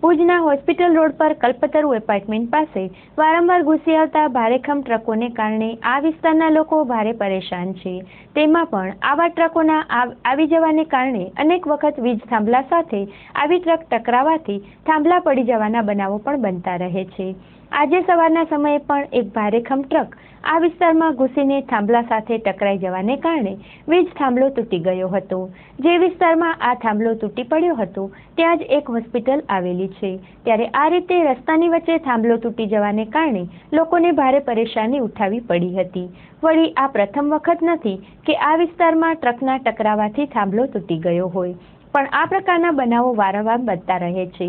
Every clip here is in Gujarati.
ભુજના હોસ્પિટલ રોડ પર કલ્પતરુ એપાર્ટમેન્ટ પાસે વારંવાર ઘૂસી આવતા ભારેખમ ટ્રકોને કારણે આ વિસ્તારના લોકો ભારે પરેશાન છે। તેમાં પણ આવા ટ્રકોના આવી જવાને કારણે અનેક વખત વીજ થાંભલા સાથે આવી ટ્રક ટકરાવાથી થાંભલા પડી જવાના બનાવો પણ બનતા રહે છે। આજે સવારના સમયે પણ એક ભારેખમ ટ્રક આ વિસ્તારમાં ઘૂસીને થાંભલા સાથે ટકરાઈ જવાને કારણે વીજ થાંભલો તૂટી ગયો હતો। જે વિસ્તારમાં આ થાંભલો તૂટી પડ્યો હતો ત્યાં જ એક હોસ્પિટલ આવેલી છે, ત્યારે આ રીતે રસ્તાની વચ્ચે થાંભલો તૂટી જવાને કારણે લોકોને ભારે પરેશાની ઉઠાવવી પડી હતી। વળી આ પ્રથમ વખત નથી કે આ વિસ્તારમાં ટ્રકના ટકરાવાથી થાંભલો તૂટી ગયો હોય, પણ આ પ્રકારના બનાવો વારંવાર બનતા રહે છે।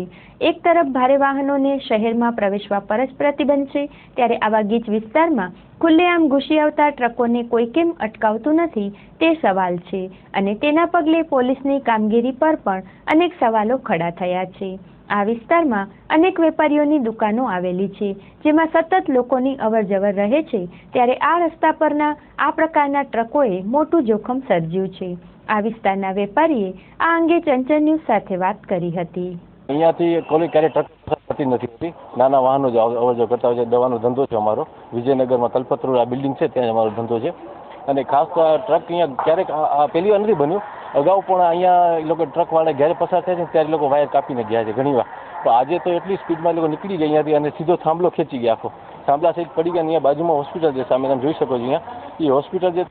એક તરફ ભારે વાહનોને શહેરમાં પ્રવેશવા પર જ પ્રતિબંધ છે, ત્યારે આવા ગીચ વિસ્તારમાં ખુલ્લેઆમ ઘૂસી આવતા ટ્રકોને કોઈ કેમ અટકાવતું નથી તે સવાલ છે, અને તેના પગલે પોલીસની કામગીરી પર પણ અનેક સવાલો ખડા થયા છે। આ વિસ્તારમાં અનેક વેપારીઓની દુકાનો આવેલી છે, જેમાં સતત લોકોની અવરજવર રહે છે, ત્યારે આ રસ્તા પરના આ પ્રકારના ટ્રકોએ મોટું જોખમ સર્જ્યું છે। આ વિસ્તારના વેપારીએ આ અંગે ચંચળ ન્યૂઝ સાથે વાત કરી હતી। અહીંયાથી કોઈ ક્યારે ટ્રક થતી નથી, નાના વાહનો જ અવરજવર કરતા હોય છે। દવાનો ધંધો છે અમારો, વિજયનગરમાં કલ્પતરુ આ બિલ્ડિંગ છે ત્યાં અમારો ધંધો છે, અને ખાસ તો આ ટ્રક અહીંયા ક્યારેક પહેલી વાર નથી બન્યું, અગાઉ પણ અહીંયા એ લોકો ટ્રક વાળા ઘરે પસાર થાય છે ત્યારે લોકો વાયર કાપીને ગયા છે ઘણી વાર। તો આજે તો એટલી સ્પીડમાં લોકો નીકળી ગયા અહીંયાથી અને સીધો થાંભલો ખેંચી ગયા, આખો થાંભલા સહિત પડી ગયા। અહીંયા બાજુમાં હોસ્પિટલ છે, સામે તમે જોઈ શકો છો, અહીંયા એ હોસ્પિટલ જે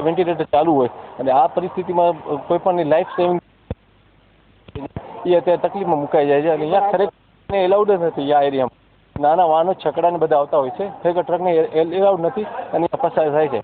વેન્ટિલેટર ચાલુ હોય અને આ પરિસ્થિતિમાં કોઈ પણની લાઈફ સેવિંગ એ અત્યારે તકલીફમાં મુકાઈ જાય છે, અને અહીંયા ખરેખર એલાઉડ જ નથી। આ એરિયામાં નાના વાહનો છકડાને બધા આવતા હોય છે, ખરેખર ટ્રકને એલાઉડ નથી અને પસાર થાય છે।